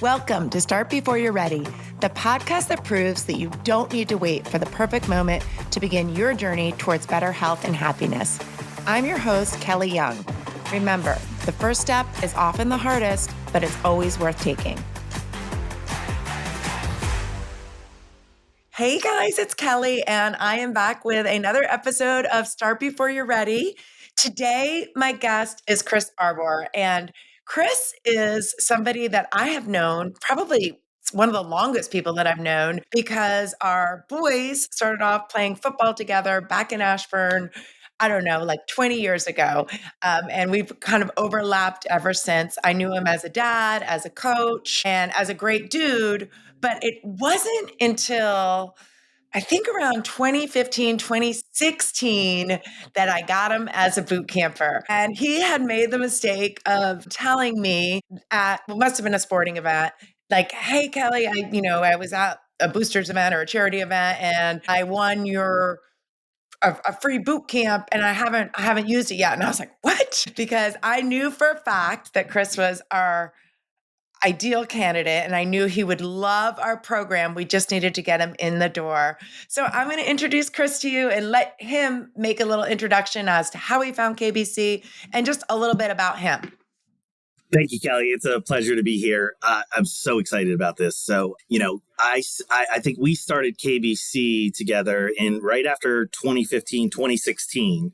Welcome to Start Before You're Ready, the podcast that proves that you don't need to wait for the perfect moment to begin your journey towards better health and happiness. I'm your host, Kelly Young. Remember, the first step is often the hardest, but it's always worth taking. Hey guys, it's Kelly, and I am back with another episode of Start Before You're Ready. Today, my guest is Chris Arbore, and Chris is somebody that I have known, probably one of the longest people that I've known, because our boys started off playing football together back in Ashburn, I don't know, like 20 years ago. And we've kind of overlapped ever since. I knew him as a dad, as a coach, and as a great dude. But it wasn't until I think around 2015, 2016 that I got him as a boot camper. And he had made the mistake of telling me at, well, must have been a sporting event, like, hey, Kelly, I was at a boosters event or a charity event and I won a free boot camp and I haven't used it yet. And I was like, what? Because I knew for a fact that Chris was our ideal candidate and I knew he would love our program. We just needed to get him in the door. So I'm going to introduce Chris to you and let him make a little introduction as to how he found KBC and just a little bit about him. Thank you, Kelly. It's a pleasure to be here. I'm so excited about this. So, I think we started KBC together in right after 2015, 2016.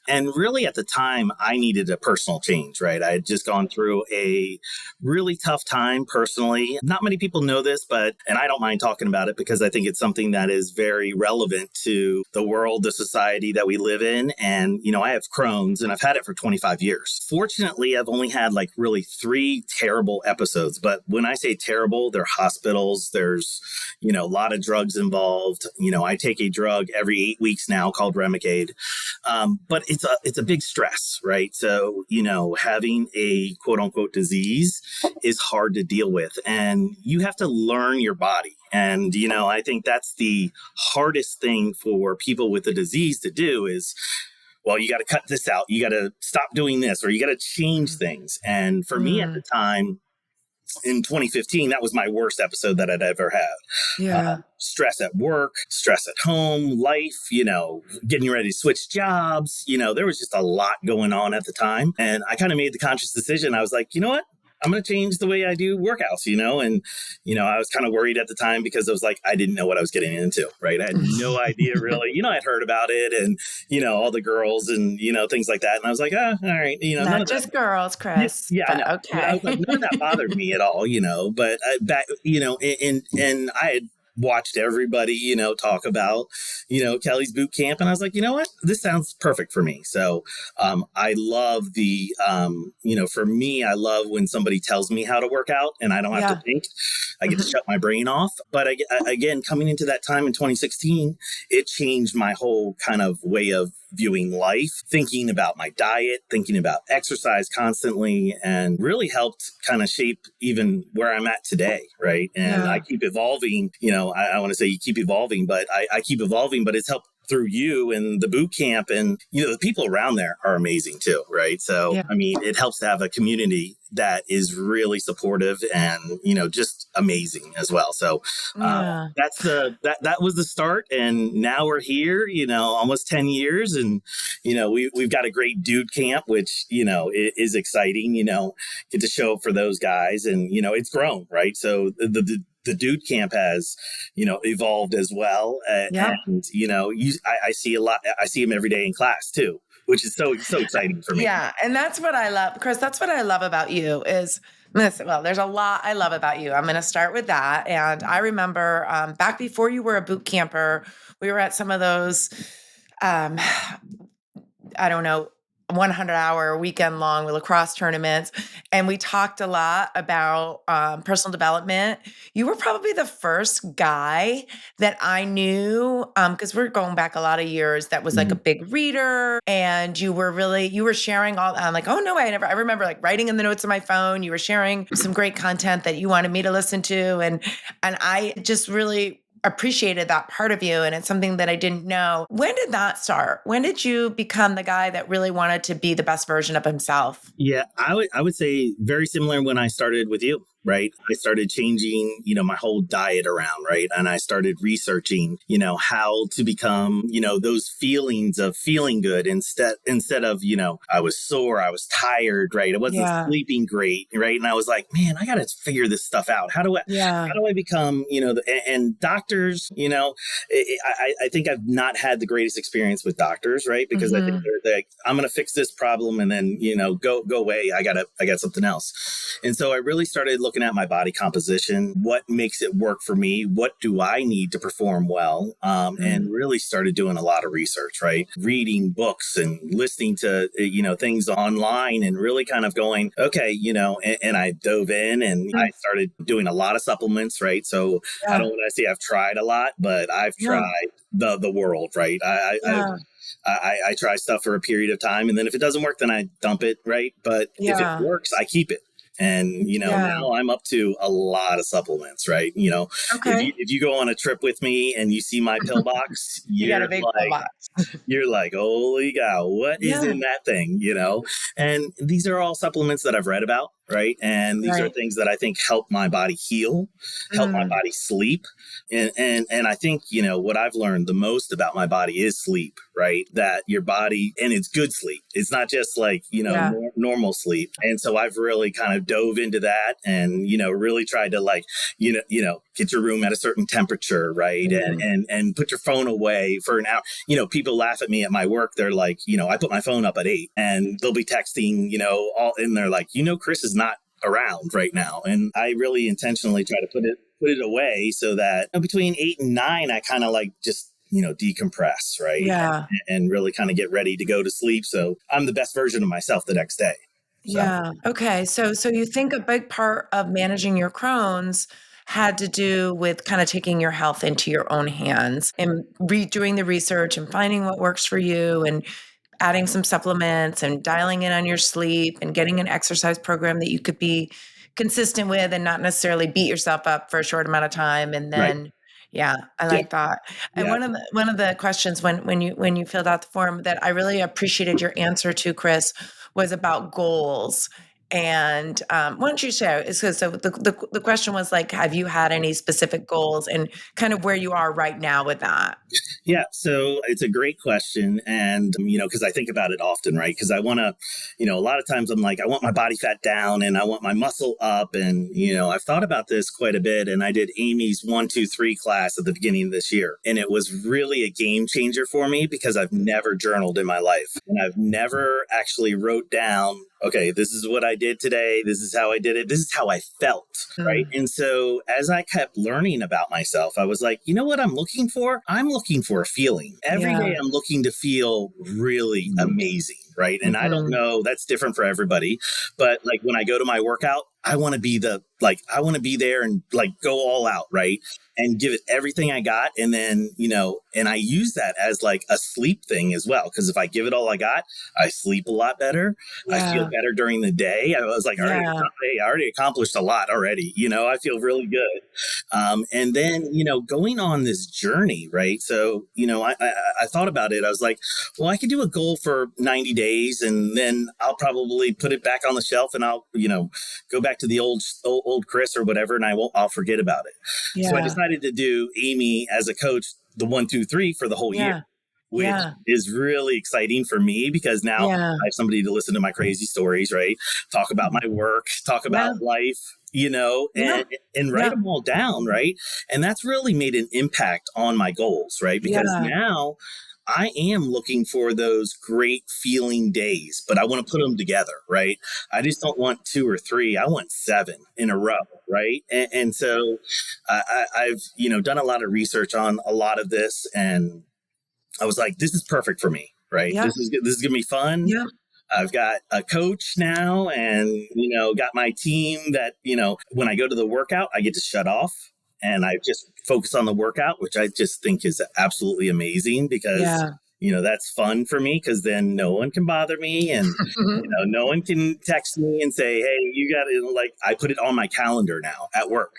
And really at the time, I needed a personal change, right? I had just gone through a really tough time personally. Not many people know this, and I don't mind talking about it because I think it's something that is very relevant to the world, the society that we live in. And, I have Crohn's and I've had it for 25 years. Fortunately, I've only had really 3 terrible episodes. But when I say terrible, they're hospitals. There's, a lot of drugs involved. I take a drug every 8 weeks now called Remicade. But it's a big stress, right? So, having a quote unquote disease is hard to deal with and you have to learn your body. And, I think that's the hardest thing for people with a disease to do is, well, you got to cut this out. You got to stop doing this, or you got to change things. And for me at the time in 2015, that was my worst episode that I'd ever had. Yeah. Stress at work, stress at home, life, getting ready to switch jobs. There was just a lot going on at the time. And I kind of made the conscious decision. I was like, you know what? I'm going to change the way I do workouts, and, I was kind of worried at the time because I was like, I didn't know what I was getting into, right? I had no idea really, I'd heard about it and, all the girls and, things like that. And I was like, all right, Not just girls, Chris. Yeah, but okay. I was like, none of that bothered me at all, but back, and I had watched everybody, talk about, Kelly's boot camp. And I was like, you know what, this sounds perfect for me. So I love the, for me, I love when somebody tells me how to work out and I don't have to think. I get to shut my brain off. But again, coming into that time in 2016, it changed my whole kind of way of viewing life, thinking about my diet, thinking about exercise constantly, and really helped kind of shape even where I'm at today, right? And I keep evolving, I want to say you keep evolving, but I keep evolving, but it's helped through you and the boot camp and, the people around there are amazing too, right? So, I mean, it helps to have a community that is really supportive and, just amazing as well. So that was the start. And now we're here, almost 10 years. And, we've got a great dude camp, which, is exciting, get to show up for those guys and, it's grown, right? So the dude camp has, evolved as well. And, I see a lot, I see him every day in class too, which is so exciting for me. Yeah. And that's what I love, Chris. That's what I love about you is, well, there's a lot I love about you. I'm going to start with that. And I remember back before you were a boot camper, we were at some of those, I don't know, 100-hour weekend long lacrosse tournaments. And we talked a lot about personal development. You were probably the first guy that I knew, because we're going back a lot of years, that was like a big reader. And you were sharing all, I'm like, oh no, I remember like writing in the notes of my phone. You were sharing some great content that you wanted me to listen to. And I just really appreciated that part of you, and it's something that I didn't know. When did that start? When did you become the guy that really wanted to be the best version of himself? Yeah, I would say very similar when I started with you, right? I started changing, my whole diet around, right? And I started researching, how to become, those feelings of feeling good instead of, I was sore, I was tired, right? I wasn't Yeah. sleeping great, right? And I was like, man, I got to figure this stuff out. Yeah. How do I become, and doctors, I think I've not had the greatest experience with doctors, right? Because I think Mhm. they're like, I'm going to fix this problem and then, go away. I got something else. And so I really started looking at my body composition, what makes it work for me, what do I need to perform well, and Mm. really started doing a lot of research, right? Reading books and listening to things online, and really kind of going, okay, and I dove in and I Mm. started doing a lot of supplements, right? So I don't Yeah. want to say I've tried a lot, but I've No. tried the world, right? Yeah. I try stuff for a period of time, and then if it doesn't work, then I dump it, right? But if it Yeah. works, I keep it. And Yeah. now I'm up to a lot of supplements, right? Okay. If you go on a trip with me and you see my pill box, You got a big box. you're like, holy cow, what is Yeah. in that thing? And these are all supplements that I've read about, right? And these are Right. things that I think help my body heal, help my Mm. body sleep. And I think, what I've learned the most about my body is sleep, right? That your body, and it's good sleep. It's not just like, Yeah. normal sleep. And so I've really kind of dove into that and, really tried to like, get your room at a certain temperature, right? Mm. And put your phone away for an hour. People laugh at me at my work. They're like, I put my phone up at 8 and they'll be texting, all, and they're like, Chris is not around right now. And I really intentionally try to put it away so that between 8 and 9, I kind of like just, decompress, right? Yeah. And really kind of get ready to go to sleep. So I'm the best version of myself the next day. So Yeah. Okay. So you think a big part of managing your Crohn's had to do with kind of taking your health into your own hands and redoing the research and finding what works for you and adding some supplements and dialing in on your sleep and getting an exercise program that you could be consistent with and not necessarily beat yourself up for a short amount of time. And right. then, yeah, I Yeah. like that. And Yeah. one of the questions when you filled out the form that I really appreciated your answer to, Chris, was about goals. And why don't you share? So the question was like, have you had any specific goals and kind of where you are right now with that? Yeah, so it's a great question. And, because I think about it often, right? Because I want to, a lot of times I'm like, I want my body fat down and I want my muscle up. And, I've thought about this quite a bit. And I did Amy's 1, 2, 3 class at the beginning of this year. And it was really a game changer for me because I've never journaled in my life. And I've never actually wrote down, okay, this is what I did today. This is how I did it. This is how I felt. Right. Mm, And so as I kept learning about myself, I was like, you know what I'm looking for? I'm looking for a feeling. Every day yeah. I'm looking to feel really amazing. Right. And I don't Mhm. know, that's different for everybody. But like when I go to my workout, I want to be I want to be there and like go all out. Right. And give it everything I got. And then, and I use that as like a sleep thing as well. Cause if I give it all I got, I sleep a lot better. I feel Yeah. better during the day. I was like, all right, Yeah. hey, I already accomplished a lot already. I feel really good. And then, going on this journey, right? So, I thought about it. I was like, well, I could do a goal for 90 days and then I'll probably put it back on the shelf and I'll, go back to the old Chris or whatever, and I'll forget about it. So I Yeah. decided to do Amy as a coach, the 1, 2, 3 for the whole year, Yeah. which Yeah. is really exciting for me because now Yeah. I have somebody to listen to my crazy stories, right? Talk about my work, talk Yeah. about life, Yeah. and write Yeah. them all down, right? And that's really made an impact on my goals, right? Because Yeah. now I am looking for those great feeling days, but I want to put them together, right? I just don't want 2 or 3. I want 7 in a row, right? And so I've, done a lot of research on a lot of this, and I was like, this is perfect for me, right? Yeah. This is gonna be fun. Yeah. I've got a coach now, and got my team that when I go to the workout, I get to shut off and I just focus on the workout, which I just think is absolutely amazing because Yeah. that's fun for me because then no one can bother me and no one can text me and say, hey, you got to, like, I put it on my calendar now at work,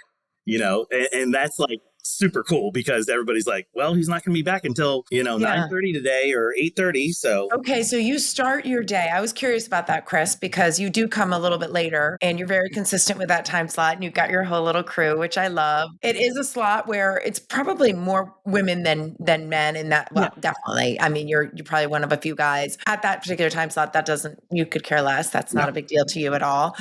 and that's like super cool because everybody's like, well, he's not going to be back until, Yeah. 9:30 today or 8:30. So Okay, so you start your day. I was curious about that, Chris, because you do come a little bit later and you're very consistent with that time slot and you've got your whole little crew, which I love. It is a slot where it's probably more women than men in that. yeah, Well, definitely. I mean, you're probably one of a few guys at that particular time slot. That doesn't you could care less. That's no, not a big deal to you at all.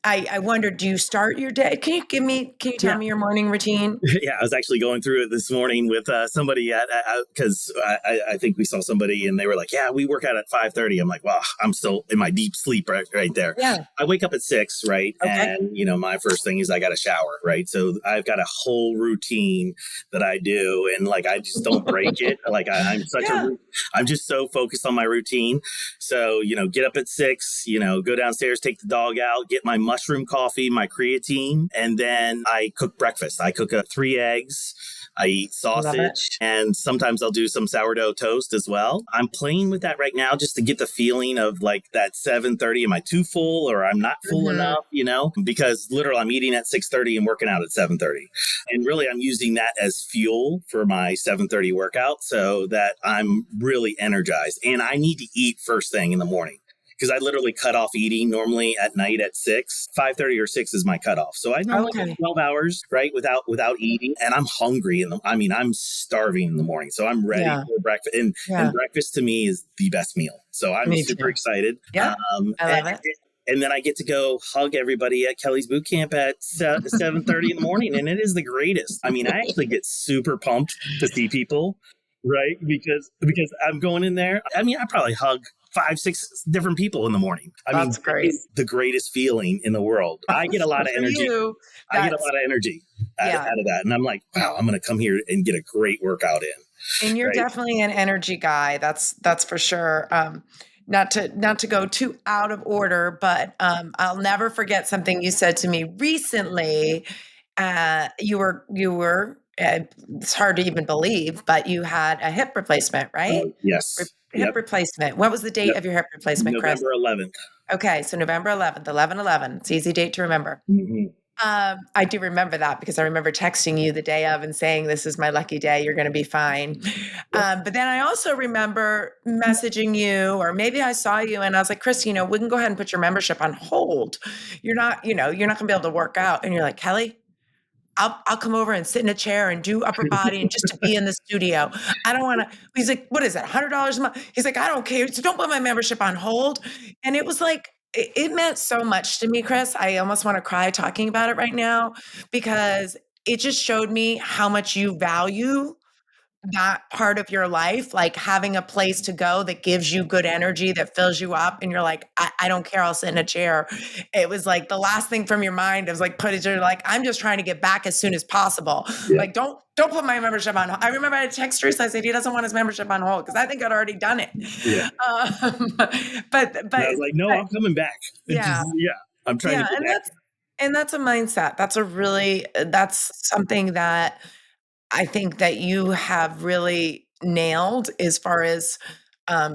I wonder, do you start your day? Can you tell yeah. me your morning routine? Yeah, I was actually going through it this morning with somebody at because I think we saw somebody and they were like, "Yeah, we work out at 5:30." I'm like, "Wow, I'm still in my deep sleep right there." Yeah. I wake up at 6, right, Okay. and my first thing is I got to shower, right. So I've got a whole routine that I do, and like I just don't break it. Like Yeah. I'm just so focused on my routine. So get up at 6, go downstairs, take the dog out, get my mushroom coffee, my creatine, and then I cook breakfast. I cook 3 eggs. I eat Love it. sausage, and sometimes I'll do some sourdough toast as well. I'm playing with that right now just to get the feeling of like that 7:30. Am I too full or I'm not full Mhm. enough? Because literally I'm eating at 6:30 and working out at 7:30, and really I'm using that as fuel for my 7:30 workout so that I'm really energized. And I need to eat first thing in the morning because I literally cut off eating normally at night at 6. 5:30 or 6 is my cutoff. So I normally go Okay. 12 hours, right, without eating. And I'm hungry. I'm starving in the morning. So I'm ready Yeah. for breakfast. And Yeah. breakfast to me is the best meal. So I'm Me super too. excited. Yep. I love it. And then I get to go hug everybody at Kelly's boot camp at 7:30 in the morning. And it is the greatest. I mean, I actually get super pumped to see people, right? Because I'm going in there. I mean, I probably hug 5, 6 different people in the morning. I mean, That's it great. is the greatest feeling in the world. I get a lot of For energy. you, I get a that's lot of energy yeah. out of that. And I'm like, wow, I'm going to come here and get a great workout in. And you're Right. definitely an energy guy. That's for sure. Not to go too out of order, but I'll never forget something you said to me recently. You were it's hard to even believe, but you had a hip replacement, right? Oh, yes. Hip Yep. replacement. What was the date Yep. of your hip replacement, Chris? November 11th. Okay, so November 11th, 11/11. It's an easy date to remember. Mm-hmm. I do remember that because I remember texting you the day of and saying, "This is my lucky day. You're going to be fine." Yep. But then I also remember messaging you, or maybe I saw you, and I was like, "Chris, we can go ahead and put your membership on hold. You're not going to be able to work out." And you're like, "Kelly, I'll come over and sit in a chair and do upper body and just to be in the studio. I don't want to." He's like, "What is that? $100 a month?" He's like, "I don't care. So don't put my membership on hold." And it was like, it meant so much to me, Chris. I almost want to cry talking about it right now because it just showed me how much you value that part of your life, like having a place to go that gives you good energy, that fills you up, and you're like, I don't care, I'll sit in a chair. It was like the last thing from your mind is like, you're like, I'm just trying to get back as soon as possible. Yep. Like, don't put my membership on hold. I remember I had text Teresa, I said, he doesn't want his membership on hold because I think I'd already done it. Yeah. Um, but, And I was like, no, but I'm coming back. yeah, Yeah. I'm trying to yeah. get back. And that's a mindset. That's something that I think that you have really nailed as far as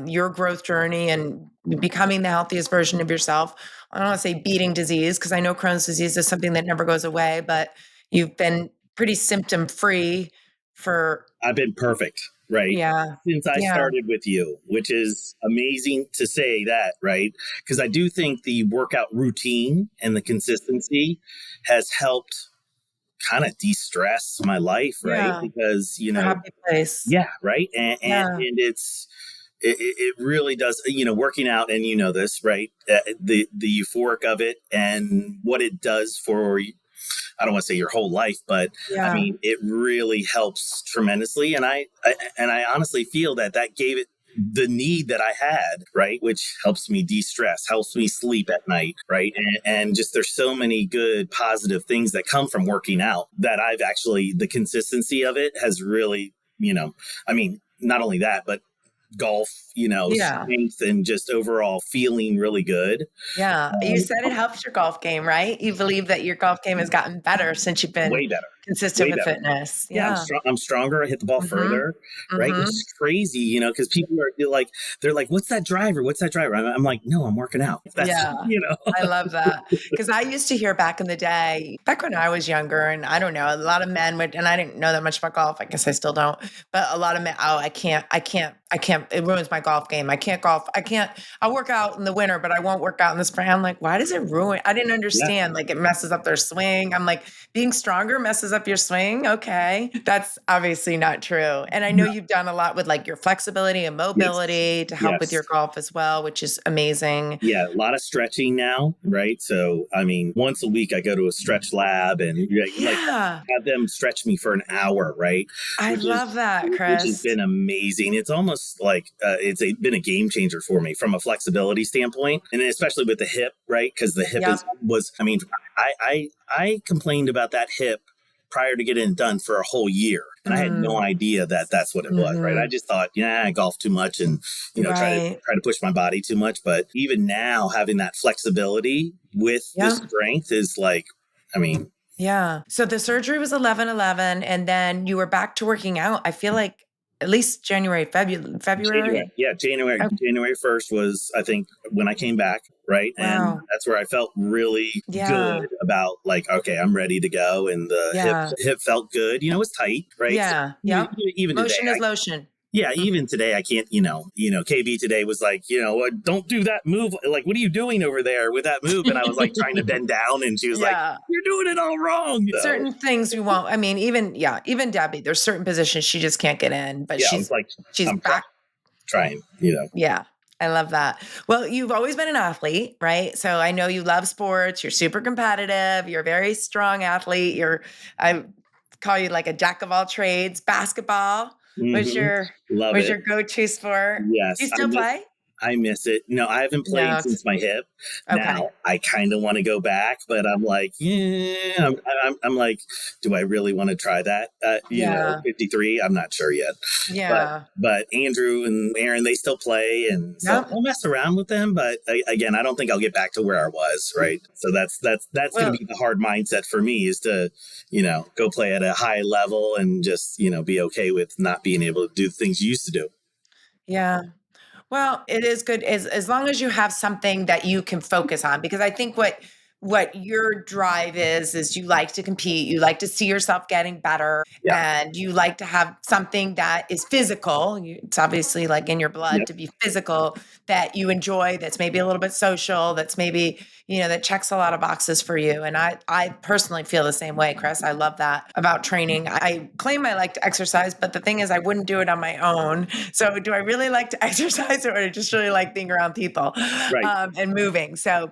your growth journey and becoming the healthiest version of yourself. I don't want to say beating disease because I know Crohn's disease is something that never goes away, but you've been pretty symptom free for, I've been perfect, right? yeah, Since I yeah, started with you, which is amazing to say that, right? Because I do think the workout routine and the consistency has helped kind of de-stress my life, right? yeah. Because, It's a happy place. yeah, right. Yeah, And it really does, working out, and this, right? The euphoric of it and what it does for, I don't want to say your whole life, but I yeah, mean, it really helps tremendously. And I honestly feel that gave it the need that I had, right? Which helps me de-stress, helps me sleep at night, right? And just there's so many good positive things that come from working out that the consistency of it has really, I mean, not only that, but golf, yeah. strength and just overall feeling really good. Yeah. You said it helps your golf game, right? You believe that your golf game has gotten better since you've been Way better. Consistent way with better. fitness. Yeah, Yeah. I'm stronger. I hit the ball Mhm. further, right? Which Mhm. is crazy, because people are like, they're like, "What's that driver? What's that driver?" I'm like, "No, I'm working out." That's Yeah. I love that because I used to hear back in the day, back when I was younger, and I don't know, a lot of men would, and I didn't know that much about golf. I guess I still don't, but a lot of men, oh, I can't. It ruins my golf game. I can't golf. I can't. I'll work out in the winter, but I won't work out in the spring. I'm like, why does it ruin? I didn't yeah, understand. Like it messes up their swing. I'm like, being stronger messes up your swing. Okay, that's obviously not true. And I know no, you've done a lot with like your flexibility and yes, mobility to help with yes. your golf as well, which is amazing. Yeah, a lot of stretching now, right? So, I mean, once a week I go to a stretch lab and like Yeah. have them stretch me for an hour, right? I Which is love that, which has Chris. been amazing. It's almost like been a game changer for me from a flexibility standpoint, and especially with the hip, right? Because the hip is Yep. was. I mean, I complained about that hip prior to getting it done for a whole year. And I had no Mm. idea that that's what it was, right? I Mhm. just thought, yeah, I golf too much and, Right. try to push my body too much. But even now having that flexibility with the Yeah. strength is like, I mean, Yeah. So the surgery was 11/11, and then you were back to working out, I feel like at least January, January, February? yeah, January, Oh, January 1st was, I think, when I came back, right? And wow. that's where I felt really Yeah. good about like, okay, I'm ready to go. And the Yeah. hip felt good. It was tight, right? So Yeah. Yep. even today, Motion is lotion. yeah, Mm. even today I can't, KB today was like, don't do that move. Like, what are you doing over there with that move? And I was like trying to bend down and she was like, Yeah. you're doing it all wrong. So Certain things we won't, I mean, even yeah, even Debbie, there's certain positions she just can't get in, but yeah, I was like, she's I'm back. trying. Yeah, I love that. Well, you've always been an athlete, right? So I know you love sports, you're super competitive, you're a very strong athlete. I call you like a jack of all trades. Basketball was Hmm. your Love was it. your go-to sport. Do you Yes. still play? I miss it. No, I haven't No, played it's since my hip. okay. Now I kind of want to go back, but I'm like, yeah, I'm like, do I really want to try that? Yeah. 53. I'm not sure yet, but Yeah. Andrew and Aaron, they still play, and so Yep. I'll mess around with them. But again, I don't think I'll get back to where I was. Right. So that's going to Well, be the hard mindset for me is to, go play at a high level and just be okay with not being able to do the things you used to do. yeah. Well, it is good as long as you have something that you can focus on because I think what your drive is you like to compete, you like to see yourself getting better, Yeah. and you like to have something that is physical. It's obviously like in your blood Yep. to be physical that you enjoy, that's maybe a little bit social, that's maybe, that checks a lot of boxes for you. And I personally feel the same way, Chris. I love that about training. I claim I like to exercise, but the thing is I wouldn't do it on my own. So do I really like to exercise or I just really like being around people Right. and moving? So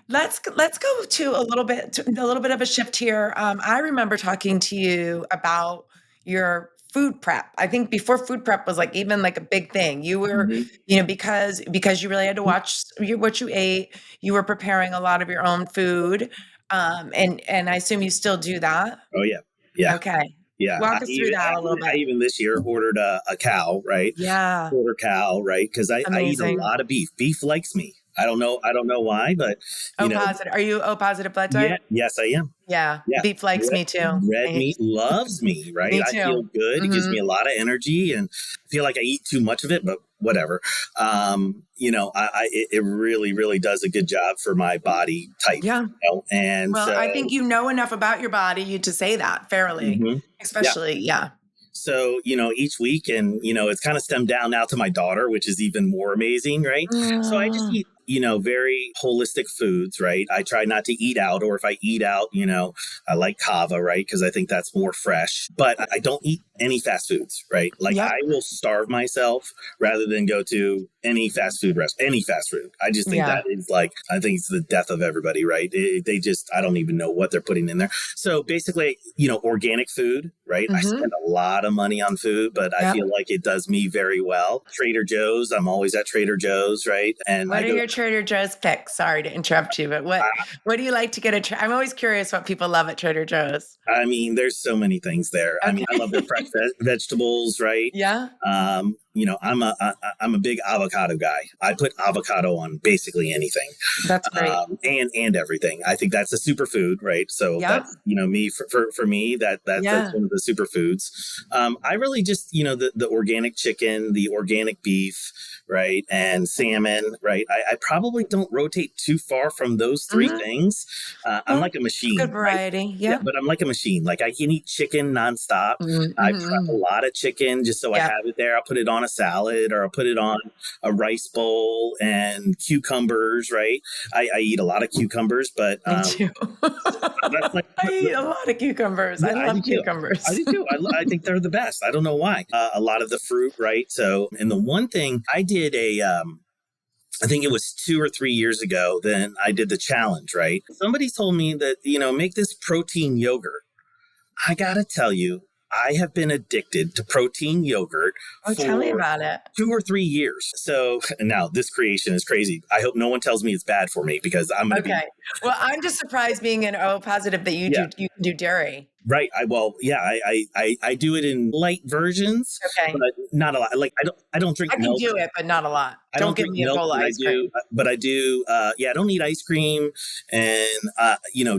let's go to a little bit of a shift here. I remember talking to you about your food prep. I think before food prep was like even like a big thing. You were, Hmm. because you really had to watch what you ate. You were preparing a lot of your own food, and I assume you still do that. Oh yeah. Yeah. Okay, Yeah. walk us through that a little I bit. even this year ordered a cow, right? Yeah, Quarter cow, right? Because I eat a amazing. lot of beef. Beef likes me. I don't know why, but you O know, positive. Are you O positive blood yeah, type? yes, I am. Yeah, Yeah. beef likes Red, me too. red meat loves me, right? Me I too. feel good. It gives me Mhm. a lot of energy and I feel like I eat too much of it, but whatever. It really, really does a good job for my body type, Yeah. And Well, so, I think you know enough about your body you to say that fairly, mhm, yeah. especially yeah. So, each week, and, it's kind of stemmed down now to my daughter, which is even more amazing, right? So I just Mm, eat, very holistic foods, right? I try not to eat out, or if I eat out, I like kava, right? Because I think that's more fresh, but I don't eat any fast foods, right? Like yep. I will starve myself rather than go to any fast food restaurant, any fast food. I just think Yeah. that is like, I think it's the death of everybody, right? They just, I don't even know what they're putting in there. So basically, organic food, right? I Mhm. spend a lot of money on food, but I Yep. feel like it does me very well. Trader Joe's, I'm always at Trader Joe's, right? And What I are go, your Trader Joe's picks? Sorry to interrupt you, but what do you like to get at I'm always curious what people love at Trader Joe's. I mean, there's so many things there. I mean, Okay. I love their fresh vegetables, right? Yeah, I'm a big avocado guy. I put avocado on basically anything, that's great. and everything. I think that's a superfood, right? So Yep. that's me for me that's Yeah. one of the superfoods. I really just the organic chicken, the organic beef, right, and salmon, right. I probably don't rotate too far from those three Mhm. things. I'm Well, like a it's a good machine, right? variety. Yeah, Yeah. but I'm like a machine. Like I can eat chicken nonstop. I prep a Mm-hmm. lot of chicken just so I Yeah, have it there. I'll put it on a salad or I'll put it on a rice bowl and cucumbers, right? I eat a lot of cucumbers, but me too. that's like, I eat a lot of cucumbers. I yeah, I do love too. I cucumbers. do too. I think they're the best. I don't know why. A lot of the fruit, right? So, and the one thing I did I think it was 2 or 3 years ago, then I did the challenge, right? Somebody told me that, make this protein yogurt. I gotta tell you, I have been addicted to protein yogurt Oh, tell me for about it. 2 or 3 years. So now this creation is crazy. I hope no one tells me it's bad for me because I'm going to be Okay. Well, I'm just surprised being an O positive that yeah, you can do dairy. right. I do it in light versions, but Okay. not a lot. Like I don't drink I can milk. do it, but not a lot. I Don't don't give drink me a milk, bowl of ice cream. but I do. Yeah, I don't eat ice cream, and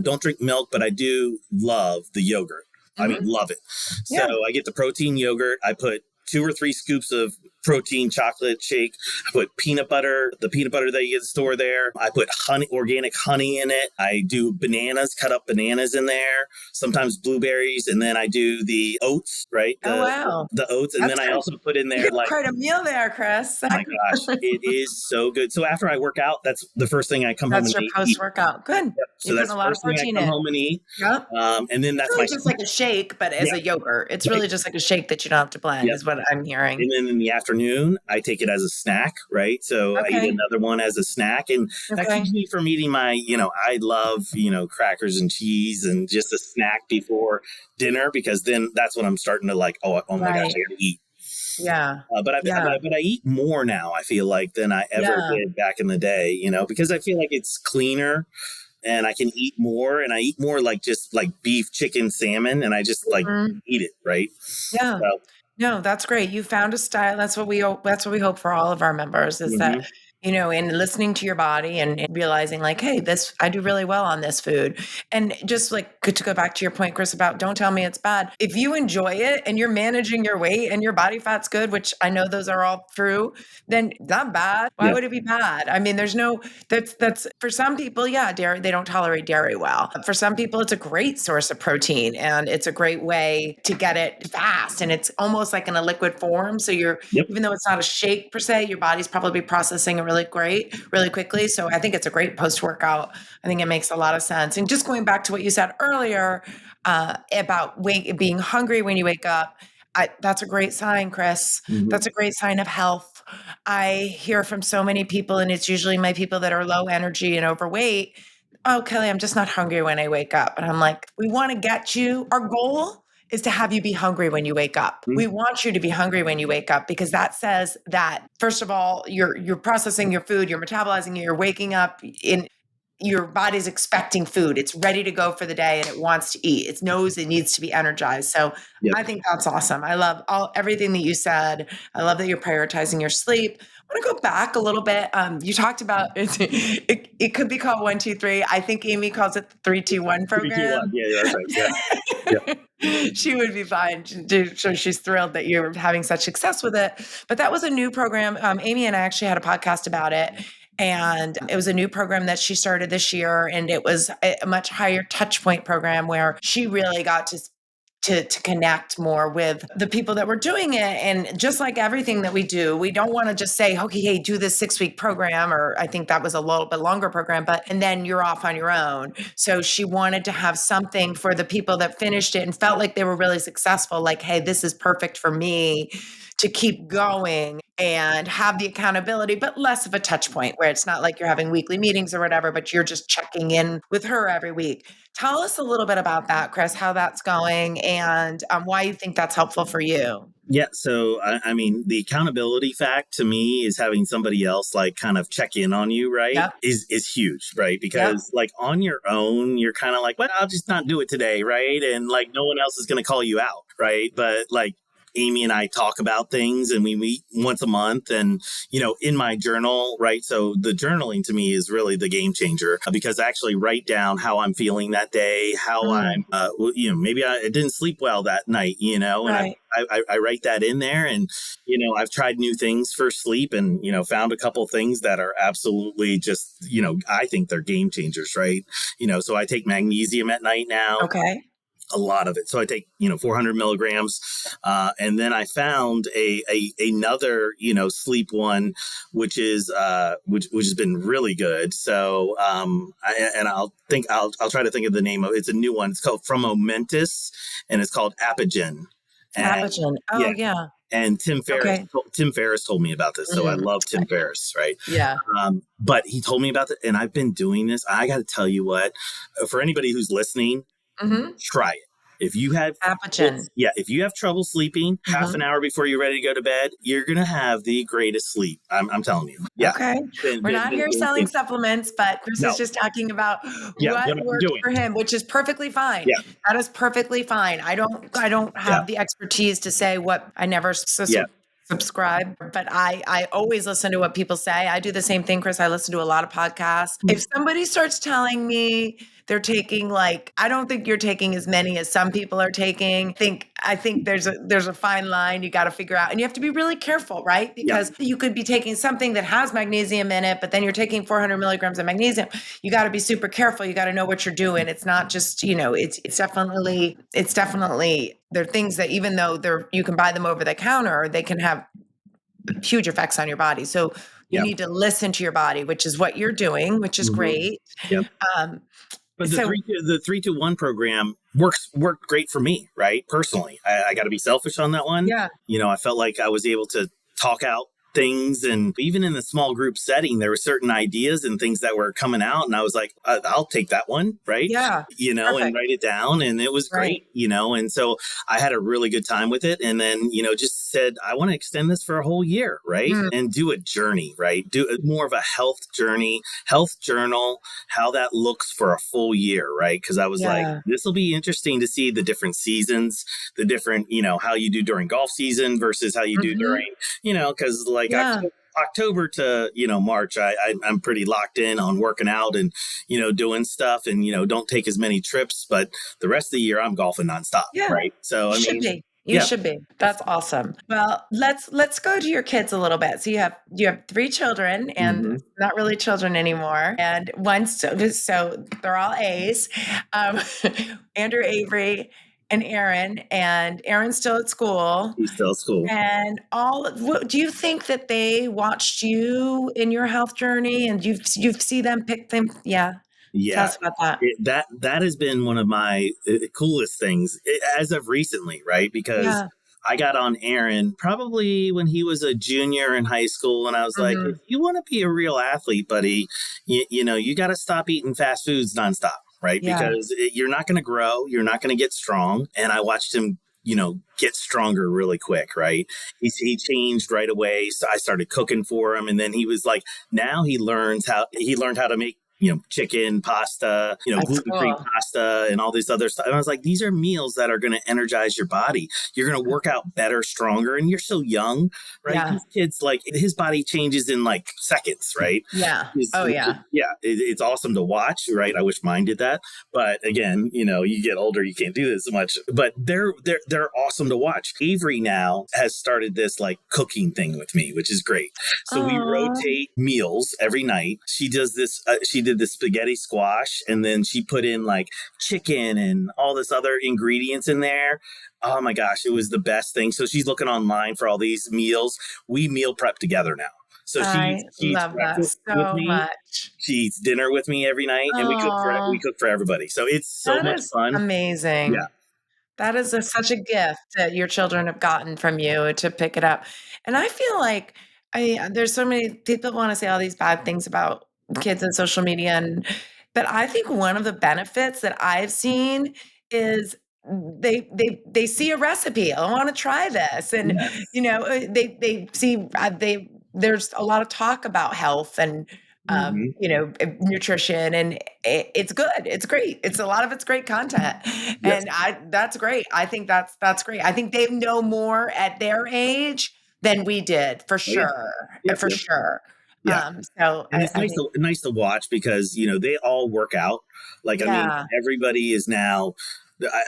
don't drink milk, but I do love the yogurt. I mean, Hmm. love it. So Yeah. I get the protein yogurt. I put 2 or 3 scoops of protein chocolate shake. I put peanut butter, the peanut butter that you get at the store there. I put honey, organic honey in it. I do bananas, cut up bananas in there. Sometimes blueberries, and then I do the oats, right? Oh, The wow. the oats, and That's then I good. also put in You there got like quite a meal there, Chris. my gosh, it is so good. So after I work out, that's the first thing I come home That's and your eat. post-workout. Good. Yep. So You're putting that's a the lot of first thing I protein come in. home and eat. Yep. And then It's that's really my just like a shake, but as yeah, a yogurt. It's right. really just like a shake that you don't have to blend, Yep. is what I'm hearing. And then in the afternoon, I take it as a snack, right? So I eat Okay. another one as a snack, and that Okay. keeps me from eating my, I love, crackers and cheese and just a snack before dinner because then that's when I'm starting to like, oh my gosh, Right. I got to eat. Yeah. Yeah. But I eat more now. I feel like than I ever Yeah. did back in the day, because I feel like it's cleaner and I can eat more and I eat more like just like beef, chicken, salmon, and I just like Mhm. eat it, right? Yeah. So, No, that's great. You found a style. That's what we hope for all of our members is that, mhm. in listening to your body and realizing like, hey, this I do really well on this food. And just like good to go back to your point, Chris, about don't tell me it's bad. If you enjoy it and you're managing your weight and your body fat's good, which I know those are all true, then not bad. Why Yeah, would it be bad? I mean, there's no that's for some people, yeah, dairy, they don't tolerate dairy well. For some people, it's a great source of protein and it's a great way to get it fast. And it's almost like in a liquid form. So yep, even though it's not a shake per se, your body's probably processing it really quickly. So I think it's a great post workout. I think it makes a lot of sense. And just going back to what you said earlier about being hungry when you wake up, that's a great sign, Chris. hmm That's a great sign of health. I hear from so many people, and it's usually my people that are low energy and overweight. Oh, Kelly, I'm just not hungry when I wake up. And I'm like, we want to get you. Our goal is to have you be hungry when you wake up. We want you to be hungry when you wake up because that says that first of all, you're processing your food, you're metabolizing it, you're waking up in your body's expecting food. It's ready to go for the day and it wants to eat. It knows it needs to be energized. So yep. I think that's awesome. I love everything that you said. I love that you're prioritizing your sleep. I want to go back a little bit. You talked about it could be called 1, 2, 3. I think Amy calls it the 3, 2, 1 Three, two, one. program. Yeah, that's right. Yeah, yeah. She would be fine. So she's thrilled that you're having such success with it. But that was a new program. Amy and I actually had a podcast about it. And it was a new program that she started this year. And it was a much higher touch point program where she really got to connect more with the people that were doing it. And just like everything that we do, we don't want to just say, okay, hey, do this 6 week program, or I think that was a little bit longer program, and then you're off on your own. So she wanted to have something for the people that finished it and felt like they were really successful. Like, hey, this is perfect for me to keep going. and have the accountability, but less of a touch point where it's not like you're having weekly meetings or whatever, but you're just checking in with her every week. Tell us a little bit about that, Chris, how that's going and why you think that's helpful for you. Yeah. So, I mean, the accountability fact to me is having somebody else like kind of check in on you, right? Yep. Is huge, right? Yep. Because like on your own, you're kind of like, well, I'll just not do it today, right? And like no one else is going to call you out, right? But like Amy and I talk about things and we meet once a month and, in my journal, right? So the journaling to me is really the game changer because I actually write down how I'm feeling that day, how Mm, I'm, maybe I didn't sleep well that night, and right. I write that in there and, I've tried new things for sleep and, found a couple things that are absolutely just, I think they're game changers, right? So I take magnesium at night now, Okay. a lot of it. So I take, 400 milligrams. And then I found another, sleep one, which is, which has been really good. So, I'll try to think of the name of it. It's a new one. It's called From Momentous and it's called Apigen. And Apigen. yeah. Oh, yeah. And Okay. Tim Ferriss told me about this. So I Mhm. love Tim Ferriss, right? Yeah. But he told me about it and I've been doing this. I got to tell you what, for anybody who's listening, Hmm. try it. If you have Apigen. if you have trouble sleeping half an Hmm. hour before you're ready to go to bed, you're gonna have the greatest sleep. I'm telling you. Yeah. Okay. We're not Been here game selling changer. supplements, but Chris is No. just talking about Yeah. what What I'm works doing. for him, which is perfectly fine. Yeah. That is perfectly fine. I don't Yeah. have the expertise to say what I never Yeah. subscribe, but I always listen to what people say. I do the same thing, Chris. I listen to a lot of podcasts. If somebody starts telling me they're taking I don't think you're taking as many as some people are taking. I think there's a fine line you got to figure out, and you have to be really careful, right? Yeah. Because you could be taking something that has magnesium in it, but then you're taking 400 milligrams of magnesium. You got to be super careful. You got to know what you're doing. It's not just it's definitely there are things that even though you can buy them over the counter, they can have huge effects on your body. So you Yeah. need to listen to your body, which is what you're doing, which is Hmm. great. Yeah. Um, But the so 3-2-1 program worked great for me, right? Personally, I got to be selfish on that one. yeah, I felt like I was able to talk out things, and even in the small group setting, there were certain ideas and things that were coming out, and I was like, I'll take that one, right? yeah, And perfect, write it down, and it was right. great, and so I had a really good time with it, and then just said I want to extend this for a whole year, right? Mm, And do a journey, right? Do more of a health journey, health journal, how that looks for a full year, right? Because I was like, yeah. this will be interesting to see the different seasons, the different, how you do during golf season versus how you do Hmm. during, because like Yeah, October to March, I'm pretty locked in on working out and doing stuff and don't take as many trips, but the rest of the year I'm golfing nonstop, yeah. right? So You I should mean, be. You yeah. should be. That's awesome. Well, let's go to your kids a little bit. So you have three children, and Hmm. not really children anymore, and so they're all A's. Um, Andrew, Avery, and Aaron. And Aaron's still at school. He's still at school. And do you think that they watched you in your health journey, and you've see them pick them? Yeah, tell Yeah, us about that. that has been one of my coolest things as of recently, right? Because Yeah. I got on Aaron probably when he was a junior in high school, and I was like, if Hmm. you want to be a real athlete, buddy, you got to stop eating fast foods nonstop, right? Yeah. Because you're not going to grow, you're not going to get strong. And I watched him. Get stronger really quick, right? He changed right away. So I started cooking for him, and then he was like, now he learned how to make chicken, pasta, That's gluten-free cool. pasta and all this other stuff. And I was like, these are meals that are going to energize your body. You're going to work out better, stronger, and you're so young, right? Yeah. These kids, like his body changes in like seconds, right? Yeah. Oh, yeah. Yeah, it's awesome to watch, right? I wish mine did that, but again, you get older, you can't do this so much. But they're awesome to watch. Avery now has started this like cooking thing with me, which is great. So we Oh, rotate meals every night. She does this. She did the spaghetti squash, and then she put in like chicken and all this other ingredients in there. Oh my gosh, it was the best thing. So she's looking online for all these meals. We meal prep together now. So I she eats love that breakfast with so me. much. She eats dinner with me every night, and we Oh, cook for everybody. So it's so that much is fun. Yeah. amazing. That is such a gift that your children have gotten from you to pick it up. And I feel like there's so many people want to say all these bad things about kids and social media, but I think one of the benefits that I've seen is they see a recipe. I want to try this, and Yes. they see they there's a lot of talk about health and Hmm. nutrition, and it's good. It's great. It's a lot of it's great content, Yes. and I that's great. I think that's great. I think they know more at their age than we did, for Oh yeah. sure, Yep. for Yep. sure. Yeah. So And it's I think, nice to watch because they all work out. Like, I mean, yeah, everybody is now.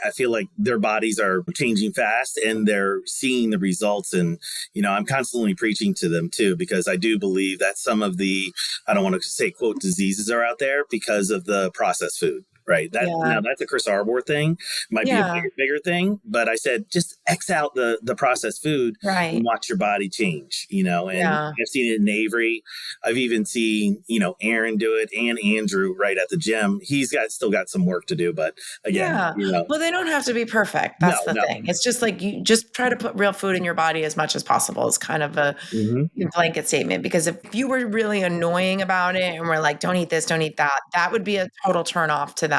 I feel like their bodies are changing fast, and they're seeing the results. And I'm constantly preaching to them too, because I do believe that some of the, I don't want to say quote, diseases are out there because of the processed food. Right. That yeah, now that's a Chris Arbore thing. Might be a yeah, bigger thing, but I said just X out the processed food and right, watch your body change. And yeah. I've seen it in Avery. I've even seen, Aaron do it, and Andrew right at the gym. He's got still got some work to do, but again, Yeah. Well, they don't have to be perfect. no, That's the no. thing. It's just like you just try to put real food in your body as much as possible is kind of a Hmm. blanket statement. Because if you were really annoying about it and were like, don't eat this, don't eat that, that would be a total turn off to them.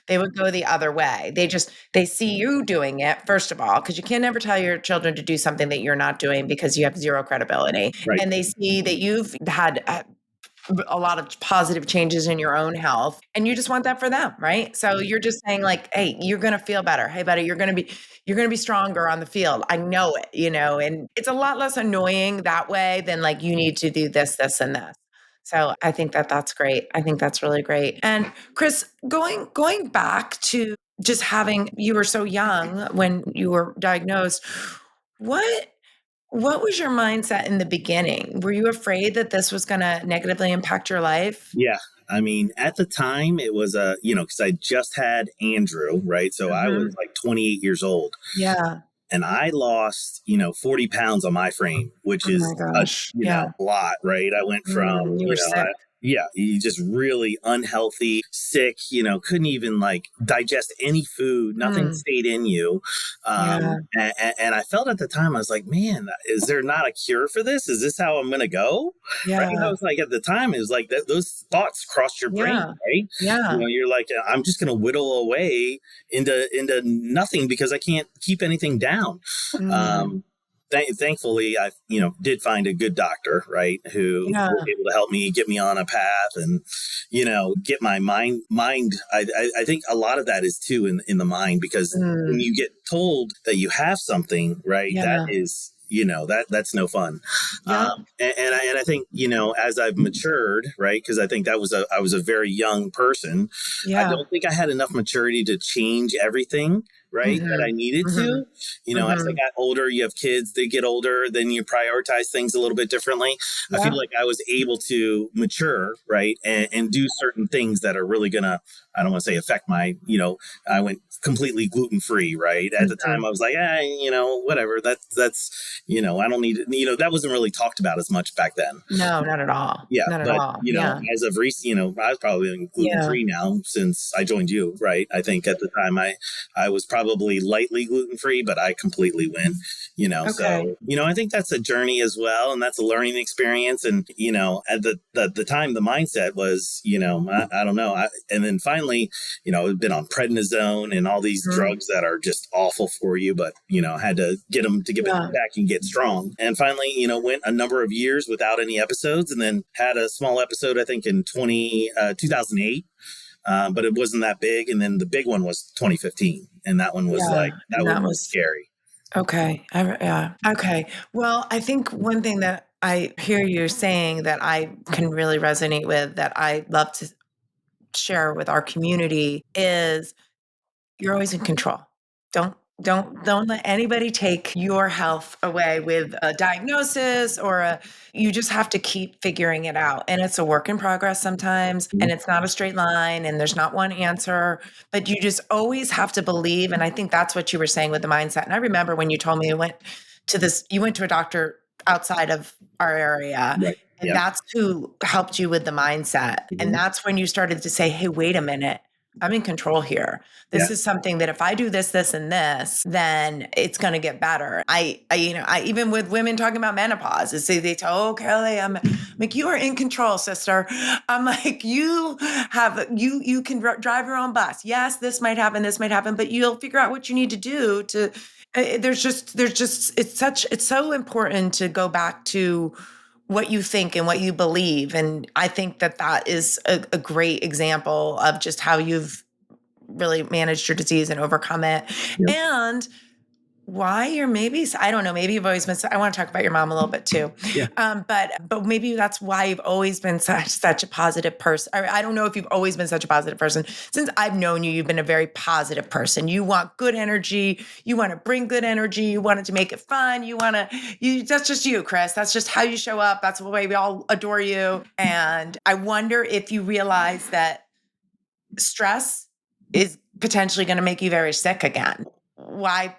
They would go the other way. They see you doing it, first of all, because you can never tell your children to do something that you're not doing because you have zero credibility. Right. And they see that you've had a lot of positive changes in your own health, and you just want that for them, right? So you're just saying like, hey, you're going to feel better. Hey buddy, you're going to be stronger on the field. I know it, and it's a lot less annoying that way than like you need to do this and this. So I think that that's great. I think that's really great. And Chris, going back to just having, you were so young when you were diagnosed, what what was your mindset in the beginning? Were you afraid that this was gonna negatively impact your life? Yeah. I mean, at the time, it was because I just had Andrew, right? So I was Mhm. like 28 years old, Yeah. and I lost, 40 pounds on my frame, which Oh my is gosh. Yeah. a lot, right? I went from, You were sick. yeah, you just really unhealthy, sick, couldn't even like digest any food, nothing Mm. stayed in you. Yeah. And I felt at the time, I was like, man, is there not a cure for this? Is this how I'm going to go? Right. I Yeah. was like, at the time, it was like those thoughts crossed your brain, Yeah. right? Yeah. You're like, I'm just going to whittle away into nothing because I can't keep anything down. Mm. Um, Thankfully, I did find a good doctor, right, who was Yeah. able to help me get me on a path and get my mind. I think a lot of that is too in the mind, because when Mm. you get told that you have something, right, that Yeah. is that's no fun. Yep. And I think as I've matured, right, because I think I was a very young person. I Yeah. don't think I had enough maturity to change everything, right, that I Mhm. needed Mhm. to. As I Mhm. got older, you have kids, they get older, then you prioritize things a little bit differently. I feel Yep. like I was able to mature, right, and do certain things that are really gonna, I don't want to say affect my, I went completely gluten free, right. At the time, Mhm. I was like, whatever. That's I don't need it. That wasn't really talked about as much back then. No, not at all. Yeah, Not at but all. Yeah. as of recent, I've probably been gluten Yeah. free now since I joined you, right? I think at the time I was probably lightly gluten free, but I completely went, Okay. so I think that's a journey as well, and that's a learning experience. And at the time, the mindset was, I don't know, and then finally, I've been on prednisone and all these Mhm. drugs that are just awful for you, but I had to get them to give it Yeah. back and get strong. And finally, went a number of years without any episodes, and then had a small episode, I think in 2008. But it wasn't that big. And then the big one was 2015. And that one was Yeah. like, that And one that was was scary. okay. Yeah. Okay. Well, I think one thing that I hear you saying that I can really resonate with, that I love to share with our community, is you're always in control. Don't let anybody take your health away with a diagnosis or a you just have to keep figuring it out. And it's a work in progress sometimes, and Mhm. it's not a straight line, and there's not one answer, but you just always have to believe. And I think that's what you were saying with the mindset. And I remember when you told me you went to a doctor outside of our area, Right. and Yeah. that's who helped you with the mindset. And Mhm. that's when you started to say, hey, wait a minute. I'm in control here. Yeah. This is something that if I do this, this, and this, then it's going to get better. I even with women talking about menopause, they tell, oh, Kelly, I'm like, you are in control, sister. I'm like, you can drive your own bus. Yes, this might happen, but you'll figure out what you need to do to, it's so important to go back to what you think and what you believe. And I think that that is a great example of just how you've really managed your disease and overcome it. Yep. And why you're maybe, I don't know, maybe you've always been, I want to talk about your mom a little bit too. Yeah. But maybe that's why you've always been such a positive person. I don't know if you've always been such a positive person. Since I've known you, you've been a very positive person. You want good energy. You want to bring good energy. You want it to make it fun. That's just you, Chris. That's just how you show up. That's the way we all adore you. And I wonder if you realize that stress is potentially going to make you very sick again. Why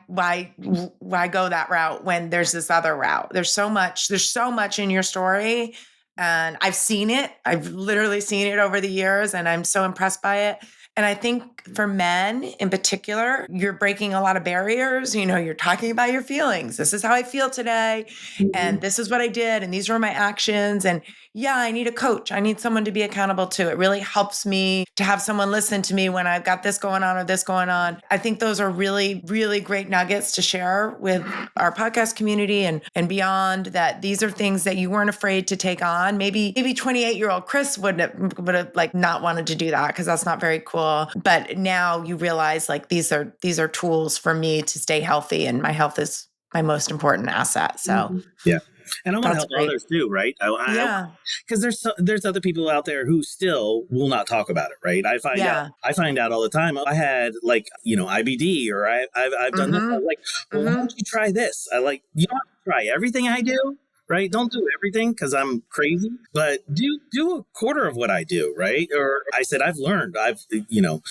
go that route when there's this other route? There's so much in your story, and I've seen it. I've literally seen it over the years, and I'm so impressed by it. And I think for men in particular, you're breaking a lot of barriers. You're talking about your feelings. This is how I feel today. And this is what I did. And these were my actions. And yeah, I need a coach. I need someone to be accountable to. It really helps me to have someone listen to me when I've got this going on or this going on. I think those are really, really great nuggets to share with our podcast community and beyond, that these are things that you weren't afraid to take on. Maybe 28-year-old Chris would have like not wanted to do that because that's not very cool. But now you realize like these are tools for me to stay healthy, and my health is my most important asset. So Yeah. And I want to that's help great. others too, right? Yeah. Because there's other people out there who still will not talk about it, right? Yeah. I find out all the time. I had like IBD, or I've done this. I Mm-hmm. was like, well, why Mm-hmm. don't you try this? You don't have to try everything I do, right? Don't do everything because I'm crazy, but do a quarter of what I do, right? Or I said I've learned,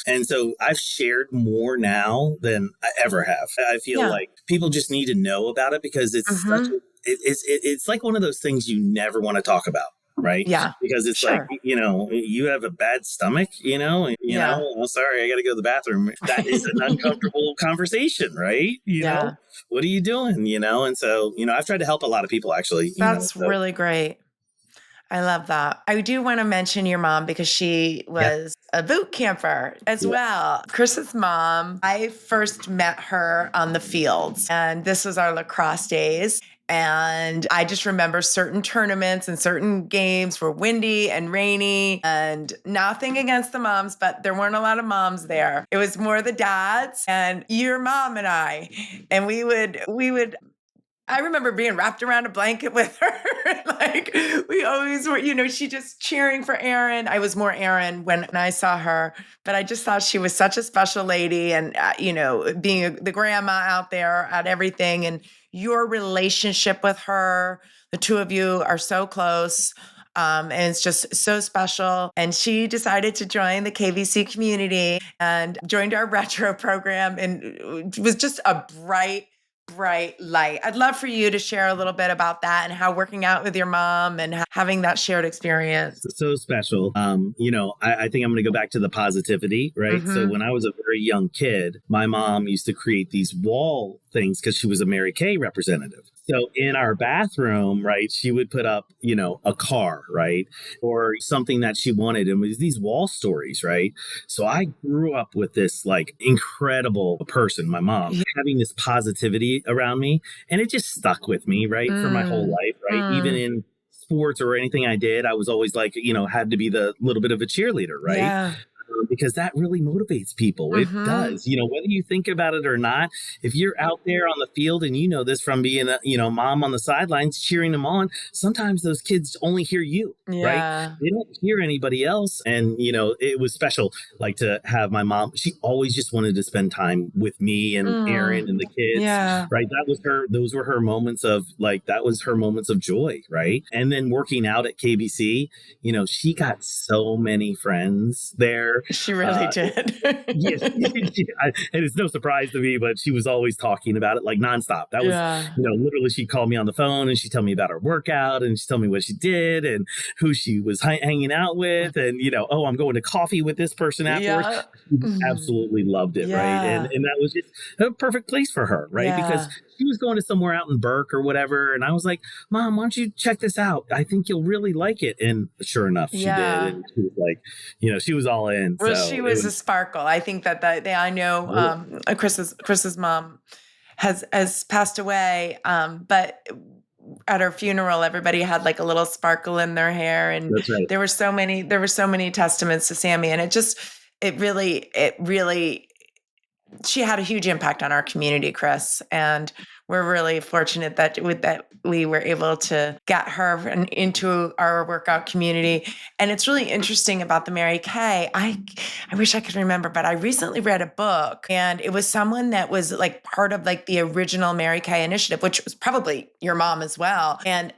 and so I've shared more now than I ever have. I feel Yeah. like people just need to know about it because Mm-hmm. it's like one of those things you never want to talk about, right? Yeah. Because it's like, Sure. you have a bad stomach, Yeah. oh, sorry, I got to go to the bathroom. That is an uncomfortable conversation, right? Yeah. What are you doing? And so, I've tried to help a lot of people actually, That's so really great. I love that. I do want to mention your mom because she yeah, was a boot camper as yeah, well. Chris's mom, I first met her on the fields, and this was our lacrosse days. And I just remember certain tournaments and certain games were windy and rainy, and nothing against the moms, but there weren't a lot of moms there. It was more the dads and your mom and I. And we would I remember being wrapped around a blanket with her. Like we always were, she just cheering for Erin. I was more Erin when I saw her, but I just thought she was such a special lady. And, being the grandma out there at everything, and your relationship with her, the two of you are so close. And it's just so special. And she decided to join the KVC community and joined our retro program, and it was just a bright light. I'd love for you to share a little bit about that and how working out with your mom and having that shared experience. so special. I think I'm going to go back to the positivity, right? So Mm-hmm. when I was a very young kid, my mom used to create these wall things because she was a Mary Kay representative. So in our bathroom, right, she would put up, a car, right, or something that she wanted, and it was these wall stories, right? So I grew up with this like incredible person, my mom, Yeah. having this positivity around me, and it just stuck with me, right, for my whole Mm, life, right? Even mm, in sports or anything I did, I was always like, had to be the little bit of a cheerleader, right? yeah. Because that really motivates people. It Mm-hmm. does, whether you think about it or not. If you're out there on the field, and you know this from being a, mom on the sidelines cheering them on, sometimes those kids only hear you, right? Yeah. They don't hear anybody else. And, it was special, like to have my mom. She always just wanted to spend time with me and Aaron and Mm, the kids, yeah. right? Those were her moments of like, that was her moments of joy, right? And then working out at KBC, she got so many friends there. She really Uh, did. Yes, and it's no surprise to me, but she was always talking about it like nonstop. That was, Yeah. literally, she'd call me on the phone and she'd tell me about her workout and she'd tell me what she did and who she was hanging out with, and oh, I'm going to coffee with this person afterwards. Yeah. She Mhm. absolutely loved it, right? And Yeah. and that was just a perfect place for her, right? Because Yeah. she was going to somewhere out in Burke or whatever, and I was like, Mom, why don't you check this out? I think you'll really like it. And sure enough, she did, Yeah. and she was like, she was all in. Well, she So it was a was. sparkle. I think that I know, Oh, Chris's mom has passed away, but at her funeral, everybody had like a little sparkle in their hair, and that's right. there were so many testaments to Sammy, and it really she had a huge impact on our community, Chris, and we're really fortunate that we were able to get her into our workout community. And it's really interesting about the Mary Kay. I wish I could remember, but I recently read a book, and it was someone that was like part of like the original Mary Kay initiative, which was probably your mom as well. And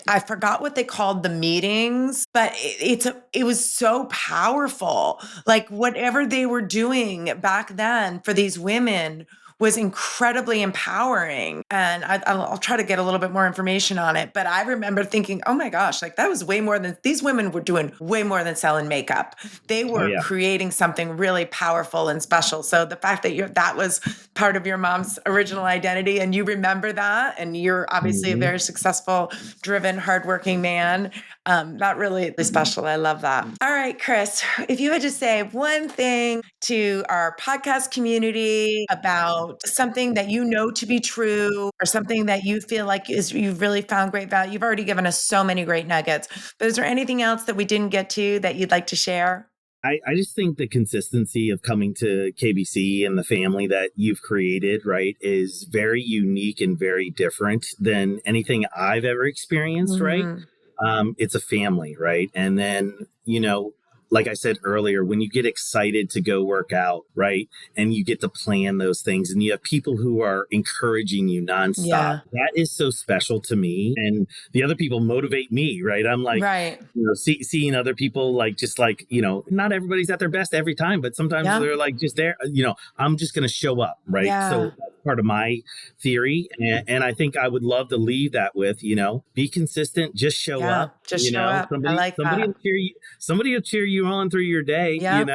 I forgot what they called the meetings, but it was so powerful. Like whatever they were doing back then for these women was incredibly empowering. And I'll try to get a little bit more information on it. But I remember thinking, oh my gosh, like that was way more than these women were doing, way more than selling makeup. They Oh were yeah. creating something really powerful and special. So the fact that was part of your mom's original identity and you remember that, and you're obviously a Mhm. very successful, driven, hardworking man, that really is special. I love that. All right, Chris, if you had to say one thing to our podcast community about something that you know to be true or something that you feel like is you've really found great value, you've already given us so many great nuggets, but is there anything else that we didn't get to that you'd like to share? I just think the consistency of coming to KBC and the family that you've created, right, is very unique and very different than anything I've ever experienced, right? Mhm. It's a family, right? And then, like I said earlier, when you get excited to go work out, right? And you get to plan those things and you have people who are encouraging you nonstop, Yeah. that is so special to me. And the other people motivate me, right? I'm like, Right. seeing other people like, just like, not everybody's at their best every time, but sometimes Yeah. they're like just there, I'm just going to show up, right? So Yeah. that's part of my theory. And I think I would love to leave that with, be consistent, just show Yeah. up. Just show up. I Somebody, like somebody that. will cheer you. Somebody will cheer you on through your day. Yep.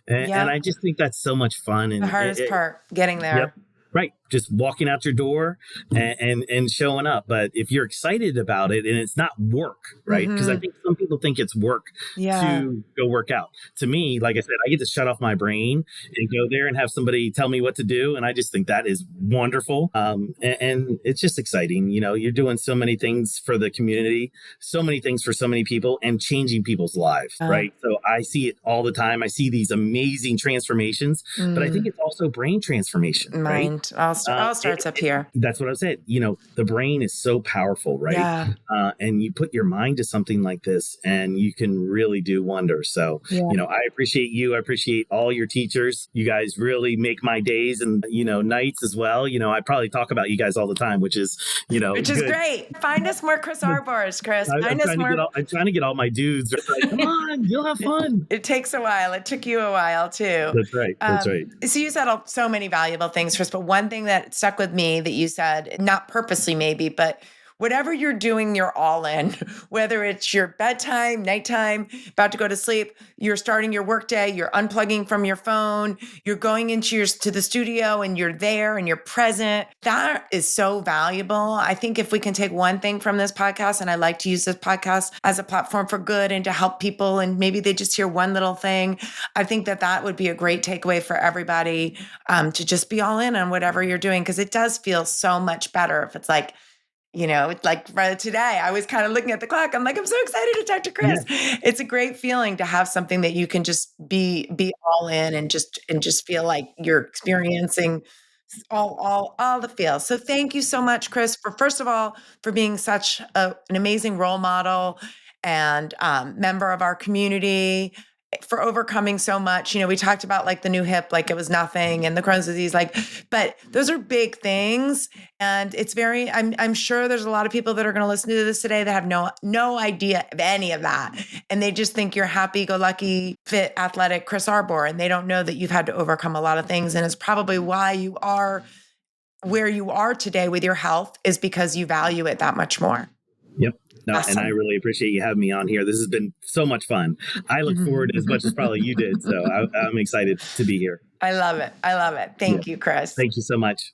And I Yep. just think that's so much fun. The And hardest part, getting yep. there. Right. Just walking out your door and showing up. But if you're excited about it and it's not work, right? Because I Mhm. think some people think it's work Yeah. to go work out. To me, like I said, I get to shut off my brain and go there and have somebody tell me what to do. And I just think that is wonderful. And it's just exciting. You're doing so many things for the community, so many things for so many people, and changing people's lives, Uh, right? So I see it all the time. I see these amazing transformations, but I think mm, it's also brain transformation, right? mind. All starts up here. That's what I said. The brain is so powerful, right? Yeah. And you put your mind to something like this, and you can really do wonders. So, Yeah. I appreciate you. I appreciate all your teachers. You guys really make my days and nights as well. I probably talk about you guys all the time, which is Which is good. great. Find us more Chris Arbors, Chris. I'm Find us trying to get more. all. I'm trying to get all my dudes. They're like, come on, you'll have fun. It takes a while. It took you a while too. That's right. That's right. So you said so many valuable things, Chris, but one thing that stuck with me that you said, not purposely maybe, but whatever you're doing, you're all in. Whether it's your bedtime, nighttime, about to go to sleep, you're starting your workday, you're unplugging from your phone, you're going into to the studio and you're there and you're present. That is so valuable. I think if we can take one thing from this podcast, and I like to use this podcast as a platform for good and to help people, and maybe they just hear one little thing, I think that would be a great takeaway for everybody, to just be all in on whatever you're doing, because it does feel so much better if it's like, it's like right today, I was kind of looking at the clock. I'm like, I'm so excited to talk to Yeah. Chris. It's a great feeling to have something that you can just be all in and just feel like you're experiencing all the feels. So thank you so much, Chris, for first of all for being such an amazing role model and member of our community. for overcoming so much. We talked about like the new hip, like it was nothing, and the Crohn's disease, but those are big things. And it's I'm sure there's a lot of people that are going to listen to this today that have no idea of any of that. And they just think you're happy go lucky, fit, athletic Chris Arbore. And they don't know that you've had to overcome a lot of things. And it's probably why you are where you are today with your health, is because you value it that much more. Yep. No, Awesome. and I really appreciate you having me on here. This has been so much fun. I look forward as much as probably you did. So I'm excited to be here. I love it. Thank you, Chris. Thank you so much.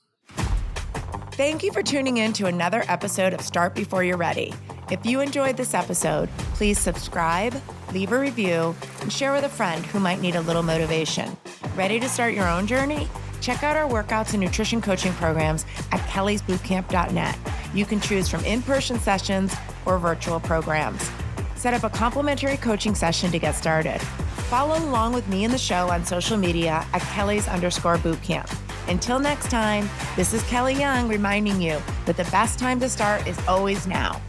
Thank you for tuning in to another episode of Start Before You're Ready. If you enjoyed this episode, please subscribe, leave a review, and share with a friend who might need a little motivation. Ready to start your own journey? Check out our workouts and nutrition coaching programs at kellysbootcamp.net. You can choose from in-person sessions or virtual programs. Set up a complimentary coaching session to get started. Follow along with me and the show on social media at Kellys_bootcamp. Until next time, this is Kelly Young reminding you that the best time to start is always now.